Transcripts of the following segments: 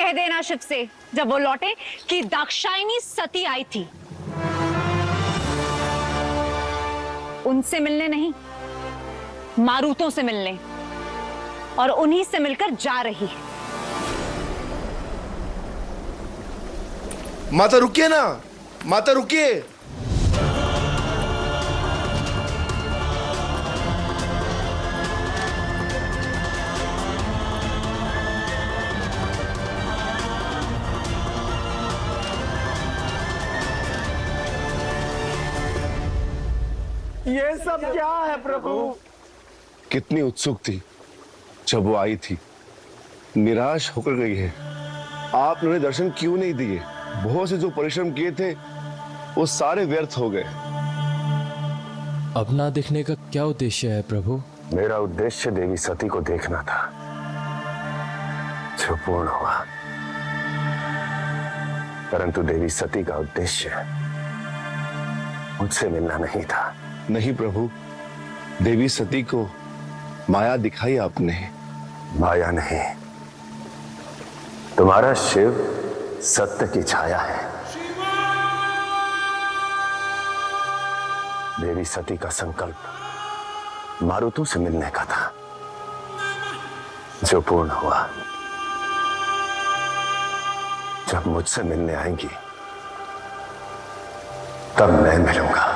कह देना शिव से जब वो लौटे कि दाक्षायणी सती आई थी। उनसे मिलने नहीं, मारुतों से मिलने, और उन्हीं से मिलकर जा रही है। माता रुकिए ना, माता रुकिए। ये सब क्या है प्रभु? कितनी उत्सुक थी जब वो आई थी, निराश होकर गई है। आपने उन्हें दर्शन क्यों नहीं दिए? बहुत से जो परिश्रम किए थे वो सारे व्यर्थ हो गए। अब ना दिखने का क्या उद्देश्य है प्रभु? मेरा उद्देश्य देवी सती को देखना था, जो पूर्ण हुआ। परंतु देवी सती का उद्देश्य मुझसे मिलना नहीं था। नहीं प्रभु, देवी सती को माया दिखाई आपने। माया नहीं, तुम्हारा शिव सत्य की छाया है। देवी सती का संकल्प मारुतों से मिलने का था, जो पूर्ण हुआ। जब मुझसे मिलने आएंगी तब मैं मिलूंगा।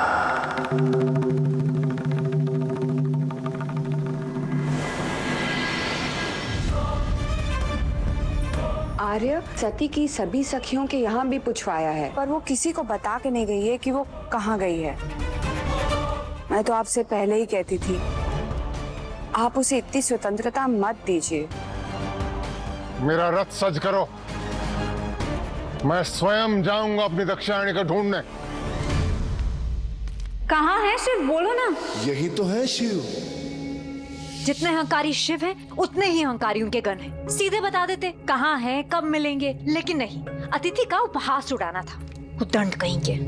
आर्य सती की सभी सखियों के यहाँ भी पूछवाया है, पर वो किसी को बता के नहीं गई है कि वो कहाँ गई है। मैं तो आपसे पहले ही कहती थी, आप उसे इतनी स्वतंत्रता मत दीजिए। मेरा रथ सज करो, मैं स्वयं जाऊंगा अपनी दाक्षायणी को ढूंढने। कहाँ है शिव? बोलो ना। यही तो है शिव। जितने अहंकारी शिव हैं, उतने ही अहंकारी उनके गण हैं। सीधे बता देते कहाँ हैं, कब मिलेंगे, लेकिन नहीं, अतिथि का उपहास उड़ाना था। उद्दंड कहीं के।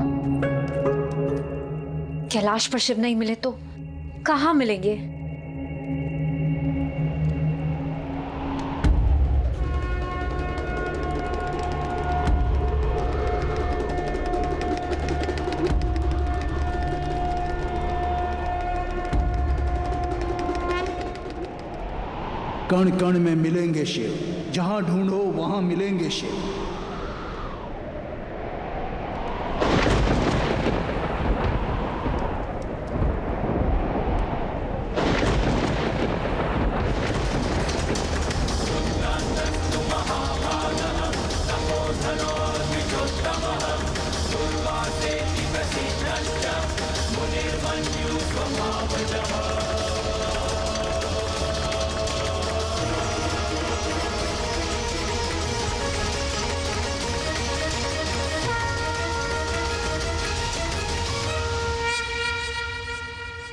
कैलाश पर शिव नहीं मिले तो कहाँ मिलेंगे? कण कण में मिलेंगे शिव, जहां ढूंढो वहां मिलेंगे शिव।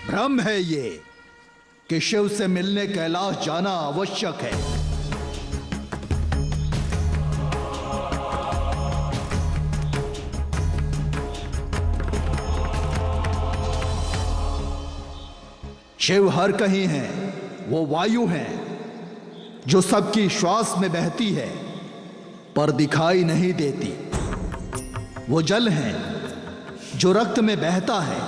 भ्रम है ये कि शिव से मिलने कैलाश जाना आवश्यक है। शिव हर कहीं है। वो वायु है जो सबकी श्वास में बहती है पर दिखाई नहीं देती। वो जल है जो रक्त में बहता है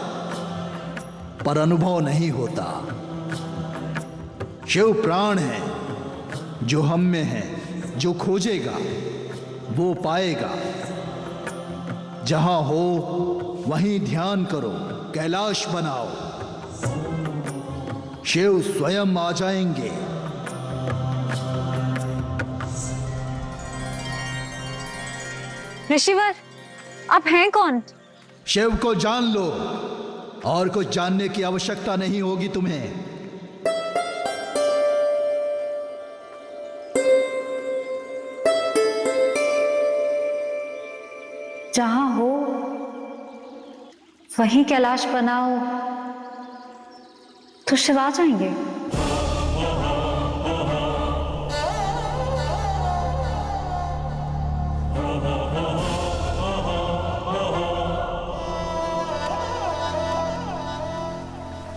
पर अनुभव नहीं होता। शिव प्राण है जो हम में है, जो खोजेगा वो पाएगा। जहां हो वहीं ध्यान करो, कैलाश बनाओ, शिव स्वयं आ जाएंगे। ऋषिवर, आप हैं कौन? शिव को जान लो, और कुछ जानने की आवश्यकता नहीं होगी तुम्हें। जहां हो वहीं कैलाश बनाओ तो शिव आ जाएंगे।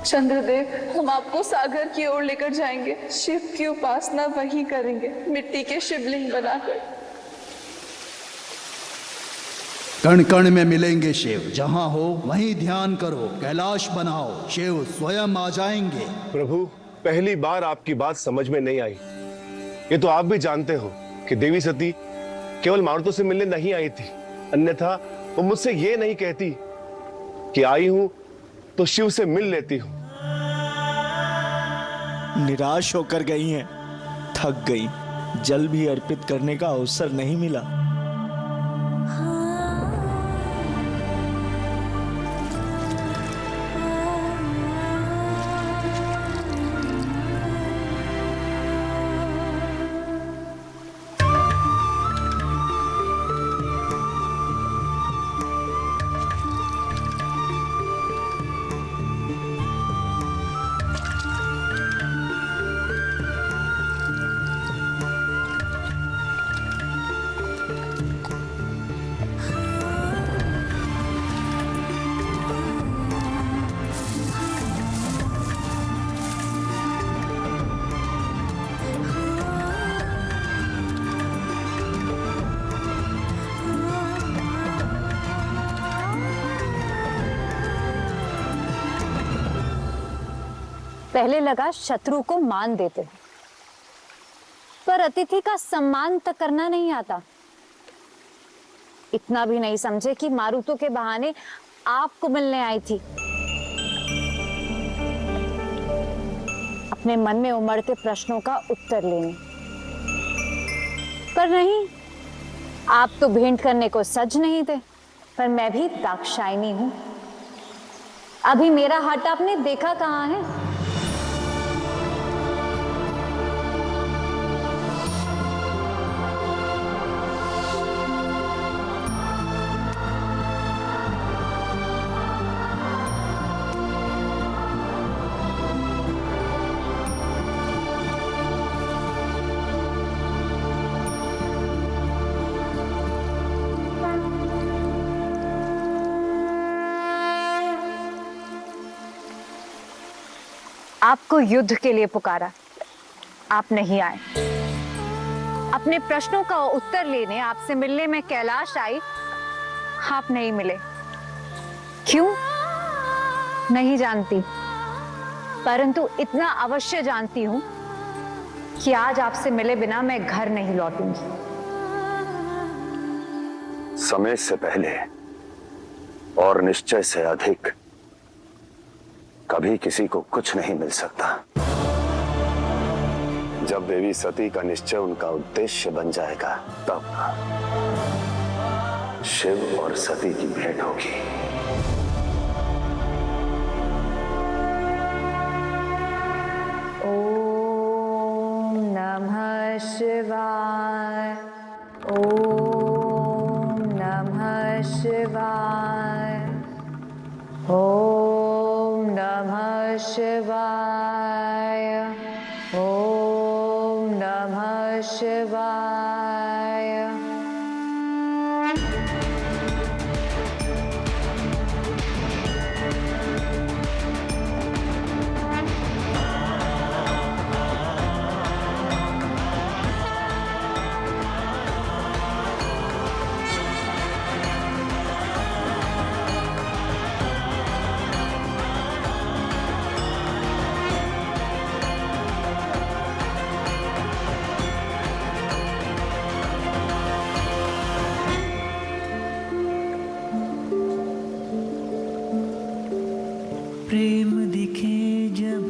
चंद्रदेव, हम आपको सागर की ओर लेकर जाएंगे। शिव की उपासना वहीं करेंगे, मिट्टी के शिवलिंग बनाकर। कण कण में मिलेंगे शिव, जहां हो वहीं ध्यान करो, कैलाश बनाओ, शिव स्वयं आ जाएंगे। प्रभु, पहली बार आपकी बात समझ में नहीं आई। ये तो आप भी जानते हो कि देवी सती केवल मारुतों से मिलने नहीं आई थी, अन्यथा वो मुझसे ये नहीं कहती कि आई हूं तो शिव से मिल लेती हूं। निराश होकर गई हैं, थक गई, जल भी अर्पित करने का अवसर नहीं मिला। पहले लगा शत्रु को मान देते, पर अतिथि का सम्मान तक करना नहीं आता। इतना भी नहीं समझे कि मारुतों के बहाने आपको मिलने आई थी। अपने मन में उमड़ते प्रश्नों का उत्तर लेने, पर नहीं, आप तो भेंट करने को सज नहीं थे। पर मैं भी दाक्षायणी हूं। अभी मेरा हट आपने देखा कहां है? आपको युद्ध के लिए पुकारा, आप नहीं आए। अपने प्रश्नों का उत्तर लेने आपसे मिलने में कैलाश आई, आप नहीं मिले। क्यों नहीं जानती, परंतु इतना अवश्य जानती हूं कि आज आपसे मिले बिना मैं घर नहीं लौटूंगी। समय से पहले और निश्चय से अधिक कभी किसी को कुछ नहीं मिल सकता। जब देवी सती का निश्चय उनका उद्देश्य बन जाएगा, तब शिव और सती की भेंट होगी। ओम नमः शिवाय, ओम नमः शिवाय, ओम नमः शिवाय, ओम नमः शिवाय। प्रेम दिखे जब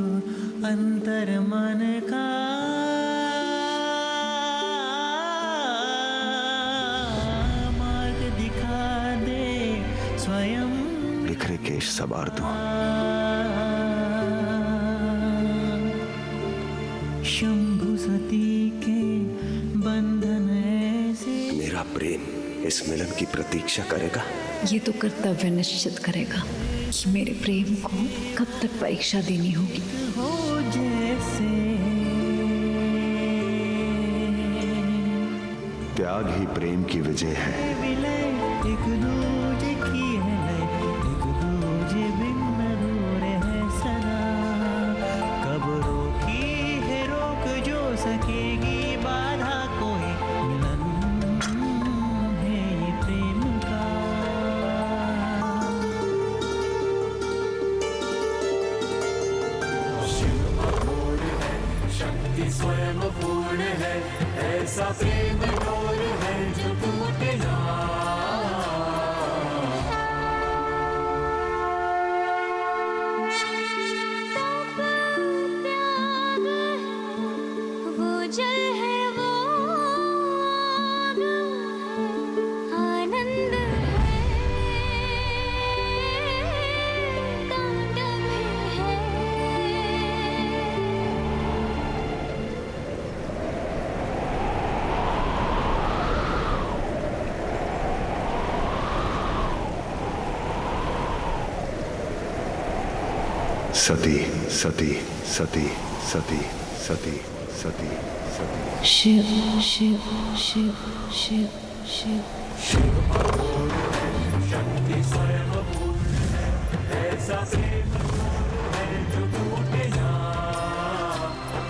अंतर मन का, मार्ग दिखा दे स्वयं। बिखरे केश सवार दूं, शंभु सती के बंधन ऐसे। मेरा प्रेम इस मिलन की प्रतीक्षा करेगा। ये तो कर्तव्य निश्चित करेगा कि मेरे प्रेम को कब तक परीक्षा देनी होगी। हो जैसे त्याग ही प्रेम की विजय है। विलय एक दूजे की है लय, एक दूजे बिन अधूरे है सदा। कब रोकी है रोक जो सकेगी बाधा कोई, मिलन है ये प्रेम का। ऐसा प्रेम डोर है जो टूटे ना। वो जल है वो आग है, आनंद है तांडव है। सती सती सती सती सती सती सती। शिव शिव शिव शिव शिव शिव अपूर्ण है, शक्ति स्वयं अपूर्ण है, ऐसा प्रेम डोर है जो टूटे ना।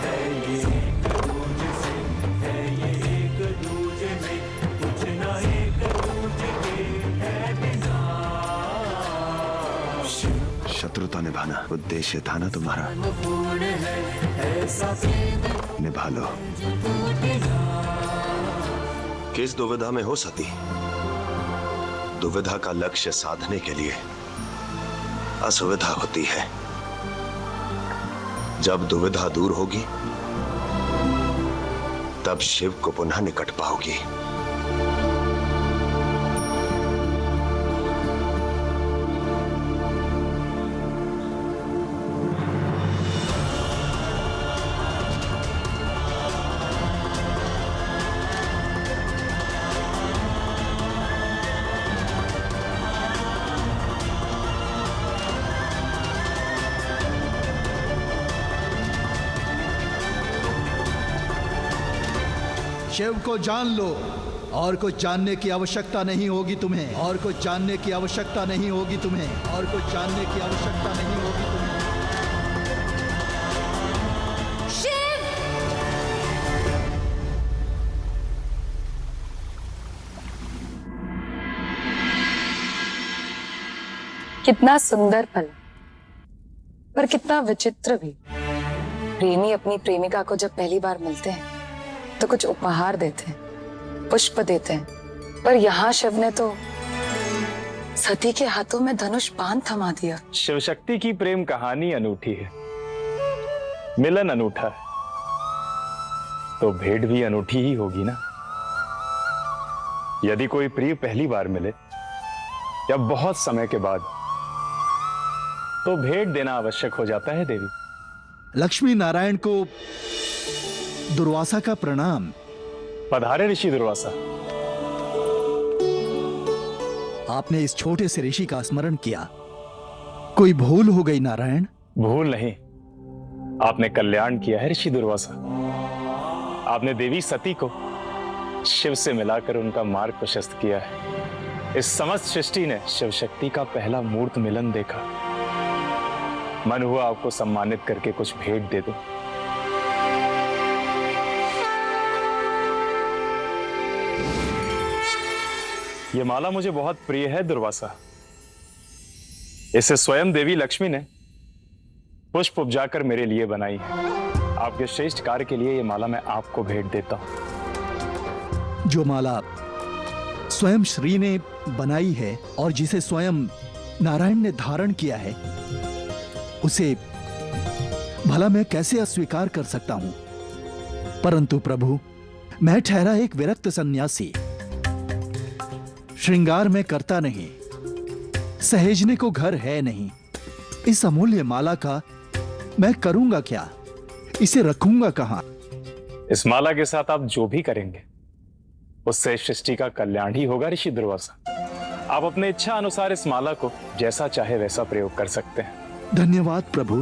है ये एक दूजे से, है ये एक दूजे में, कुछ ना एक दूजे के है बिना। शत्रुता निभाना उद्देश्य था ना तुम्हारा, पूर्ण है ऐसा प्रेम निभा लो। किस दुविधा में हो सती? दुविधा का लक्ष्य साधने के लिए असुविधा होती है। जब दुविधा दूर होगी तब शिव को पुनः निकट पाओगी। शिव को जान लो, और कुछ जानने की आवश्यकता नहीं होगी तुम्हें, और कुछ जानने की आवश्यकता नहीं होगी तुम्हें, और कुछ जानने की आवश्यकता नहीं होगी तुम्हें। शिव! कितना सुंदर पल, पर कितना विचित्र भी। प्रेमी अपनी प्रेमिका को जब पहली बार मिलते हैं तो कुछ उपहार देते हैं, पुष्प देते हैं, पर यहाँ शिव ने तो सती के हाथों में धनुष बाण थमा दिया। शिव शक्ति की प्रेम कहानी अनूठी है, मिलन अनूठा है, तो भेंट भी अनूठी ही होगी ना। यदि कोई प्रिय पहली बार मिले या बहुत समय के बाद, तो भेंट देना आवश्यक हो जाता है देवी। लक्ष्मी नारायण को दुर्वासा का प्रणाम। पधारे ऋषि दुर्वासा। आपने इस छोटे से ऋषि का स्मरण किया, कोई भूल हो गई नारायण? भूल नहीं, आपने कल्याण किया है ऋषि दुर्वासा। आपने देवी सती को शिव से मिलाकर उनका मार्ग प्रशस्त किया है। इस समस्त सृष्टि ने शिव शक्ति का पहला मूर्त मिलन देखा। मन हुआ आपको सम्मानित करके कुछ भेंट दे दो। यह माला मुझे बहुत प्रिय है दुर्वासा। इसे स्वयं देवी लक्ष्मी ने पुष्प उपजाकर मेरे लिए बनाई है। आपके श्रेष्ठ कार्य के लिए यह माला मैं आपको भेंट देता हूं। जो माला स्वयं श्री ने बनाई है और जिसे स्वयं नारायण ने धारण किया है, उसे भला मैं कैसे अस्वीकार कर सकता हूं? परंतु प्रभु, मैं ठहरा एक विरक्त सन्यासी, श्रृंगार में करता नहीं, सहेजने को घर है नहीं। इस अमूल्य माला का मैं करूंगा क्या? इसे रखूंगा कहां? इस माला के साथ आप जो भी करेंगे उससे सृष्टि का कल्याण ही होगा ऋषि दुर्वासा। आप अपने इच्छा अनुसार इस माला को जैसा चाहे वैसा प्रयोग कर सकते हैं। धन्यवाद प्रभु।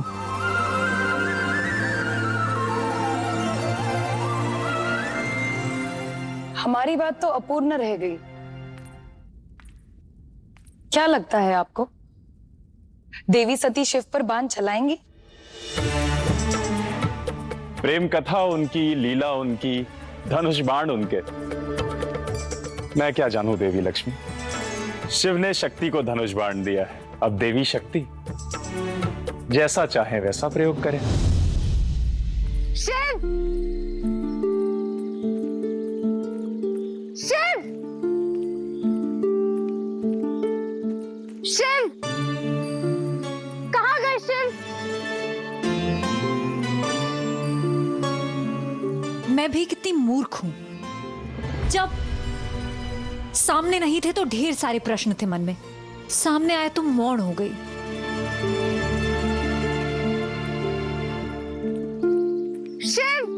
हमारी बात तो अपूर्ण रह गई। क्या लगता है आपको, देवी सती शिव पर बाण चलाएंगी? प्रेम कथा उनकी, लीला उनकी, धनुष बाण उनके, मैं क्या जानूं देवी लक्ष्मी। शिव ने शक्ति को धनुष बाण दिया है, अब देवी शक्ति जैसा चाहे वैसा प्रयोग करें। शिव! मैं भी कितनी मूर्ख हूं। जब सामने नहीं थे तो ढेर सारे प्रश्न थे मन में, सामने आए तो मौन हो गई। शिव!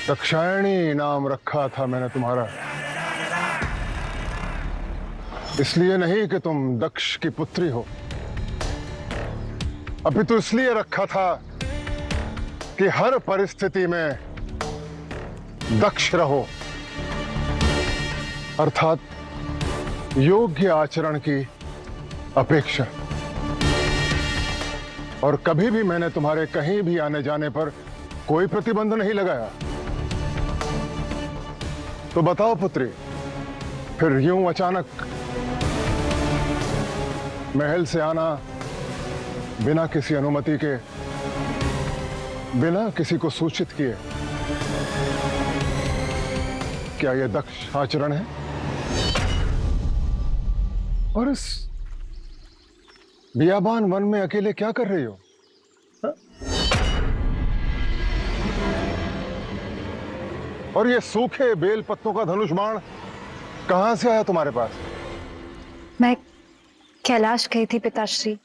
दक्षायणी नाम रखा था मैंने तुम्हारा, इसलिए नहीं कि तुम दक्ष की पुत्री हो, अभी तो इसलिए रखा था कि हर परिस्थिति में दक्ष रहो, अर्थात योग्य आचरण की अपेक्षा। और कभी भी मैंने तुम्हारे कहीं भी आने जाने पर कोई प्रतिबंध नहीं लगाया। तो बताओ पुत्री, फिर यूं अचानक महल से आना, बिना किसी अनुमति के, बिना किसी को सूचित किए, क्या यह दक्ष आचरण है? और इस बियाबान वन में अकेले क्या कर रही हो? और ये सूखे बेल पत्तों का धनुष बाण कहां से आया तुम्हारे पास? मैं कैलाश गई थी पिताश्री,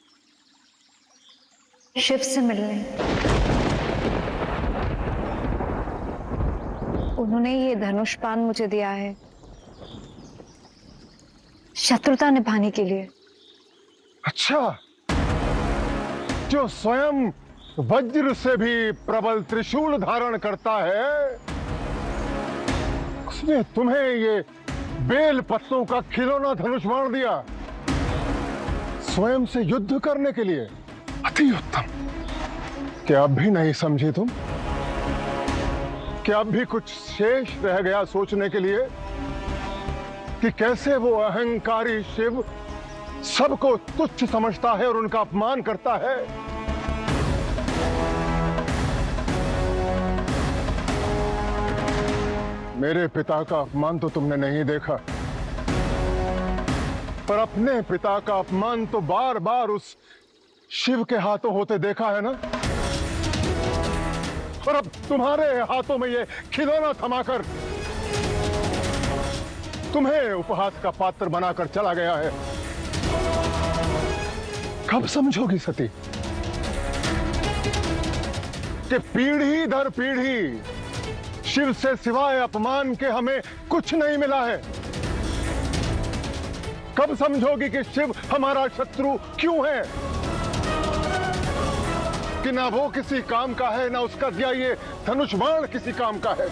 शिव से मिलने। उन्होंने ये धनुष बाण मुझे दिया है शत्रुता निभाने के लिए। अच्छा, जो स्वयं वज्र से भी प्रबल त्रिशूल धारण करता है, उसने तुम्हें ये बेल पत्तों का खिलौना धनुष बाण दिया स्वयं से युद्ध करने के लिए। अति उत्तम। क्या अब भी नहीं समझी तुम? क्या अब भी कुछ शेष रह गया सोचने के लिए कि कैसे वो अहंकारी शिव सबको तुच्छ समझता है और उनका अपमान करता है? मेरे पिता का अपमान तो तुमने नहीं देखा, पर अपने पिता का अपमान तो बार बार उस शिव के हाथों होते देखा है ना। और अब तुम्हारे हाथों में ये खिलौना थमाकर तुम्हें उपहास का पात्र बनाकर चला गया है। कब समझोगी सती कि पीढ़ी दर पीढ़ी शिव से सिवाय अपमान के हमें कुछ नहीं मिला है? कब समझोगी कि शिव हमारा शत्रु क्यों है? कि ना वो किसी काम का है, ना उसका दिया ये धनुष बाण किसी काम का है।